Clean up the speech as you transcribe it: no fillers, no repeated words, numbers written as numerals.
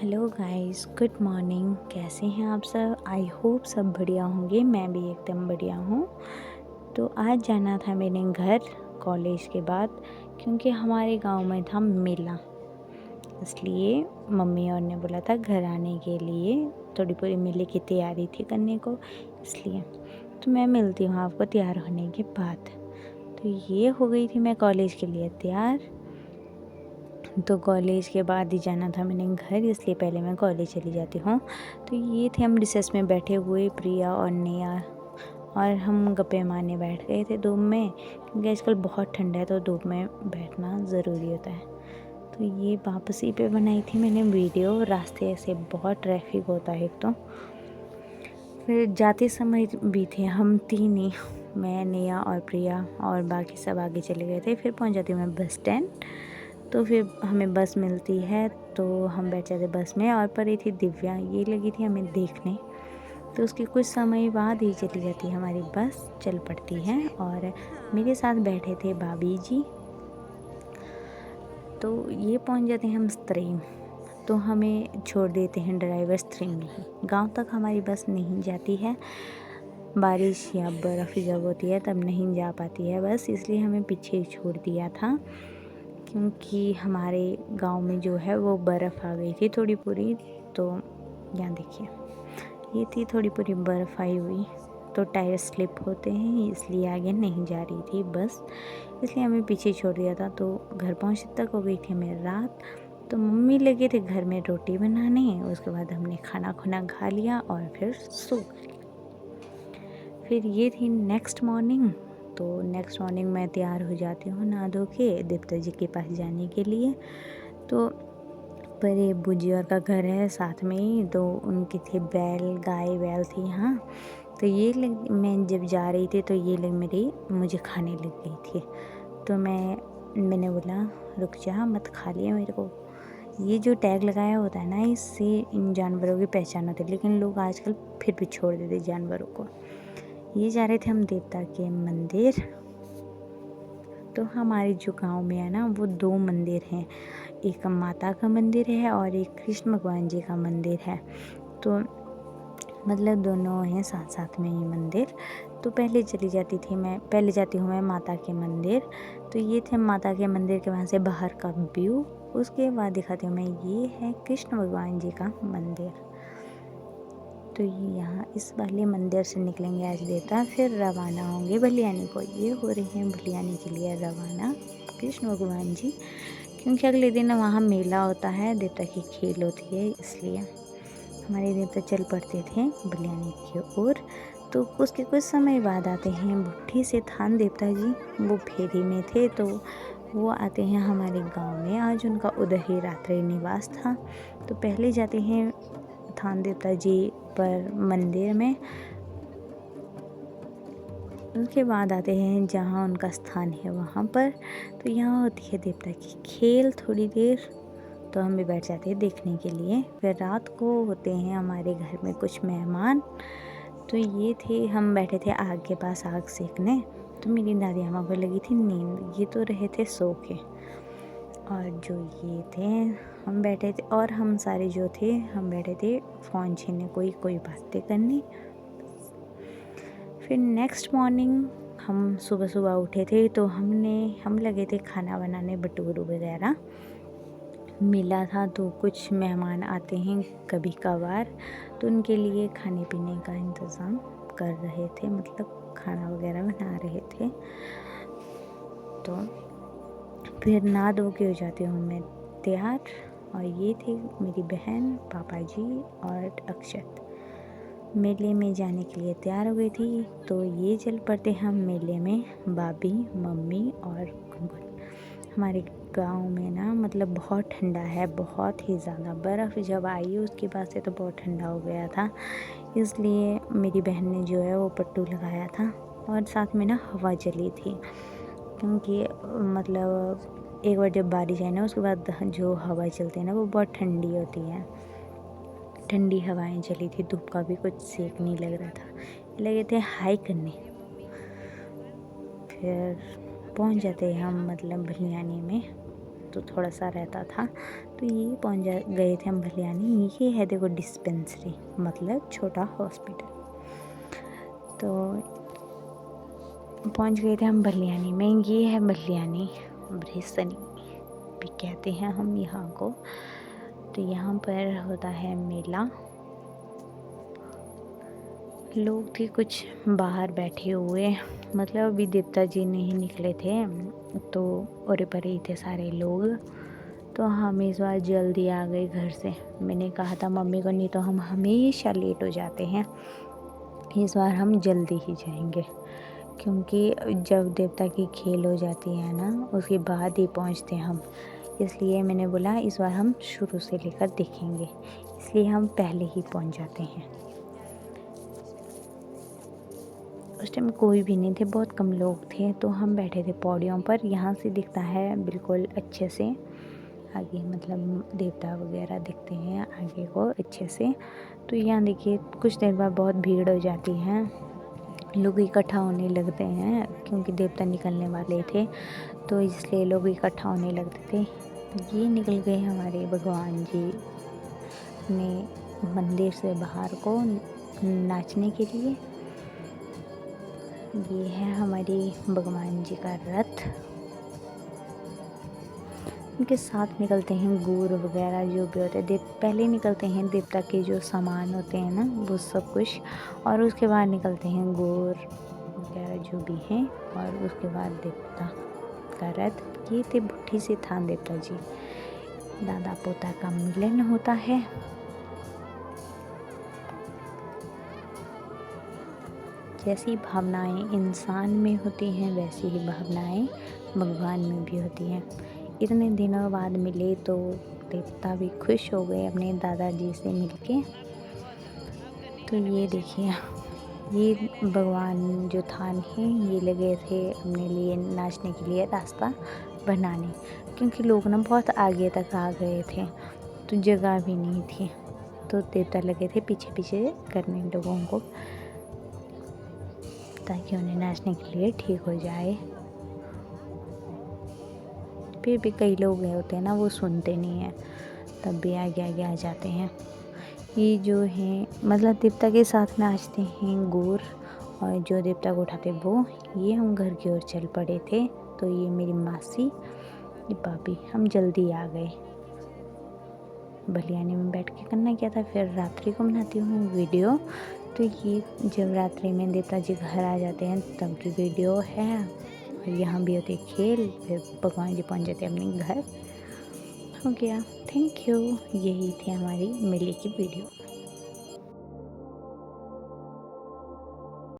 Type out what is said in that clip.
Hello guys, good morning. कैसे हैं आप सब? आई होप सब बढ़िया होंगे। मैं भी एकदम बढ़िया हूँ। तो आज जाना था मेरे घर कॉलेज के बाद, क्योंकि हमारे गांव में था मेला। इसलिए मम्मी और ने बोला था घर आने के लिए, थोड़ी पूरी मेले की तैयारी थी करने को, इसलिए। तो मैं मिलती हूँ आपको तैयार होने के बाद। तो ये हो गई थी मैं कॉलेज के लिए तैयार। तो कॉलेज के बाद ही जाना था मैंने घर, इसलिए पहले मैं कॉलेज चली जाती हूँ। तो ये थे हम रिसेस में बैठे हुए, प्रिया और नेहा, और हम गप्पे मारने बैठ गए थे धूप में, क्योंकि आजकल बहुत ठंडा है तो धूप में बैठना ज़रूरी होता है। तो ये वापसी पे बनाई थी मैंने वीडियो। रास्ते से बहुत ट्रैफिक होता है एक तो। फिर जाते समय भी थे हम तीन ही, मैं, नेहा और प्रिया, और बाकी सब आगे चले गए थे। फिर पहुँच जाती हूँ मैं बस स्टैंड। तो फिर हमें बस मिलती है तो हम बैठ जाते बस में, और पर ही थी दिव्या, ये लगी थी हमें देखने। तो उसके कुछ समय बाद ही चली जाती है हमारी बस, चल पड़ती है। और मेरे साथ बैठे थे भाभी जी। तो ये पहुंच जाते हैं हम स्त्रीम। तो हमें छोड़ देते हैं ड्राइवर स्त्रीम में ही। गाँव तक हमारी बस नहीं जाती है, बारिश या बर्फ़ जब होती है तब नहीं जा पाती है बस, इसलिए हमें पीछे ही छोड़ दिया था। क्योंकि हमारे गांव में जो है वो बर्फ़ आ गई थी थोड़ी पूरी। तो यहाँ देखिए, ये थी थोड़ी पूरी बर्फ़ आई हुई, तो टायर स्लिप होते हैं, इसलिए आगे नहीं जा रही थी बस, इसलिए हमें पीछे छोड़ दिया था। तो घर पहुँचने तक हो गई थी हमें रात। तो मम्मी लगे थे घर में रोटी बनाने, उसके बाद हमने खाना खुना खा लिया और फिर सो गए। फिर ये थी नेक्स्ट मॉर्निंग। तो नेक्स्ट मॉर्निंग मैं तैयार हो जाती हूँ नहा धो के देवता जी के पास जाने के लिए। तो पर ये बुजियर का घर है साथ में ही, तो उनके थे बैल, गाय बैल थी यहाँ। तो ये लग मैं जब जा रही थी तो ये लग मुझे खाने लग गई थी। तो मैंने बोला रुक जा, मत खा लिया मेरे को। ये जो टैग लगाया होता है ना, इससे इन जानवरों की पहचान होती है, लेकिन लोग आजकल फिर भी छोड़ देते जानवरों को। ये जा रहे थे हम देवता के मंदिर। तो हमारे जो गांव में है ना, वो 2 मंदिर हैं, एक माता का मंदिर है और एक कृष्ण भगवान जी का मंदिर है। तो मतलब दोनों हैं साथ साथ में ही मंदिर। तो पहले जाती हूँ मैं माता के मंदिर। तो ये थे माता के मंदिर के वहाँ से बाहर का व्यू। उसके बाद दिखाती हूँ मैं, ये है कृष्ण भगवान जी का मंदिर। तो ये यहाँ इस वाले मंदिर से निकलेंगे आज देवता, फिर रवाना होंगे भलियानी को। ये हो रहे हैं भलियानी के लिए रवाना कृष्ण भगवान जी, क्योंकि अगले दिन वहाँ मेला होता है, देवता की खेल होती है, इसलिए हमारे देवता चल पड़ते थे भलियानी की ओर। तो उसके कुछ समय बाद आते हैं बुट्ठी से थान देवता जी, वो फेरी में थे, तो वो आते हैं हमारे गांव में। आज उनका उधर ही रात्रि निवास था। तो पहले जाते हैं थान देवता जी पर मंदिर में, उसके बाद आते हैं जहाँ उनका स्थान है वहाँ पर। तो यहाँ होती है देवता की खेल थोड़ी देर, तो हम भी बैठ जाते हैं देखने के लिए। फिर रात को होते हैं हमारे घर में कुछ मेहमान। तो ये थे, हम बैठे थे आग के पास आग सेकने। तो मेरी दादी अम्मा को लगी थी नींद, ये तो रहे थे सो के। और जो ये थे, हम बैठे थे, और हम सारे जो थे हम बैठे थे फ़ोन छीनने, कोई बातें करनी। फिर नेक्स्ट मॉर्निंग हम सुबह सुबह उठे थे, तो हम लगे थे खाना बनाने, भटूरे वगैरह मिला था। तो कुछ मेहमान आते हैं कभी कभार, तो उनके लिए खाने पीने का इंतज़ाम कर रहे थे, मतलब खाना वगैरह बना रहे थे। तो फिर नहा धो के हो जाती हूँ मैं तैयार। और ये थी मेरी बहन, पापा जी और अक्षत, मेले में जाने के लिए तैयार हो गई थी। तो ये चल पड़ते हम मेले में, भाभी, मम्मी और गुनगुन। हमारे गांव में ना मतलब बहुत ठंडा है, बहुत ही ज़्यादा। बर्फ़ जब आई उसके बाद से तो बहुत ठंडा हो गया था, इसलिए मेरी बहन ने जो है वो पट्टू लगाया था, और साथ में ना हवा चली थी। क्योंकि मतलब एक बार जब बारिश आई ना, उसके बाद जो हवा चलती है ना वो बहुत ठंडी होती है। ठंडी हवाएं चली थी, धूप का भी कुछ सेक नहीं लग रहा था, लगे थे हाई करने। फिर पहुंच जाते हम मतलब भलियानी में। तो थोड़ा सा रहता था। तो ये पहुंच गए थे हम भलियानी। ये है देखो डिस्पेंसरी, मतलब छोटा हॉस्पिटल। तो पहुंच गए थे हम भलियानी में। ये है भलियानी ब्रेसनी भी कहते हैं हम यहाँ को। तो यहाँ पर होता है मेला। लोग थे कुछ बाहर बैठे हुए, मतलब अभी देवता जी नहीं निकले थे, तो और पर ही थे सारे लोग। तो हम इस बार जल्दी आ गए घर से। मैंने कहा था मम्मी को, नहीं तो हम हमेशा लेट हो जाते हैं, इस बार हम जल्दी ही जाएंगे, क्योंकि जब देवता की खेल हो जाती है ना, उसके बाद ही पहुंचते हम। इसलिए मैंने बोला इस बार हम शुरू से लेकर देखेंगे, इसलिए हम पहले ही पहुंच जाते हैं। उस टाइम कोई भी नहीं थे, बहुत कम लोग थे। तो हम बैठे थे पौड़ियों पर। यहाँ से दिखता है बिल्कुल अच्छे से आगे, मतलब देवता वगैरह दिखते हैं आगे को अच्छे से। तो यहाँ देखिए कुछ देर बाद बहुत भीड़ हो जाती है, लोग इकट्ठा होने लगते हैं, क्योंकि देवता निकलने वाले थे तो इसलिए लोग इकट्ठा होने लगते थे। ये निकल गए हमारे भगवान जी ने मंदिर से बाहर को नाचने के लिए। ये है हमारी भगवान जी का रथ। उनके साथ निकलते हैं गुड़ वगैरह जो भी होते हैं, पहले निकलते हैं देवता के जो सामान होते हैं ना वो सब कुछ, और उसके बाद निकलते हैं गुड़ वगैरह जो भी हैं, और उसके बाद देवता का रथ। ये थे भुट्ठी से थान देवता जी, दादा पोता का मिलन होता है। जैसी भावनाएं इंसान में होती हैं वैसी ही भावनाएं भगवान में भी होती हैं। इतने दिनों बाद मिले तो देवता भी खुश हो गए अपने दादाजी से मिलके। तो ये देखिए, ये भगवान जो थान है ये लगे थे अपने लिए नाचने के लिए रास्ता बनाने, क्योंकि लोग ना बहुत आगे तक आ गए थे तो जगह भी नहीं थी। तो देवता लगे थे पीछे पीछे करने लोगों को, ताकि उन्हें नाचने के लिए ठीक हो जाए। फिर भी कई लोग गए होते हैं ना, वो सुनते नहीं हैं, तब भी आगे आगे आ जाते हैं। ये जो है मतलब देवता के साथ नाचते हैं गोर, और जो देवता को उठाते वो। ये हम घर की ओर चल पड़े थे। तो ये मेरी मासी, ये भाभी, हम जल्दी आ गए। भलियानी में बैठ के करना क्या था, फिर रात्रि को बनाती हूँ वीडियो। तो ये जब रात्रि में देवता जी घर आ जाते हैं तब की वीडियो है। और यहाँ भी होते खेल, फिर भगवान जी पहुँच जाते अपने घर। हो गया, थैंक यू। यही थी हमारी मेले की वीडियो।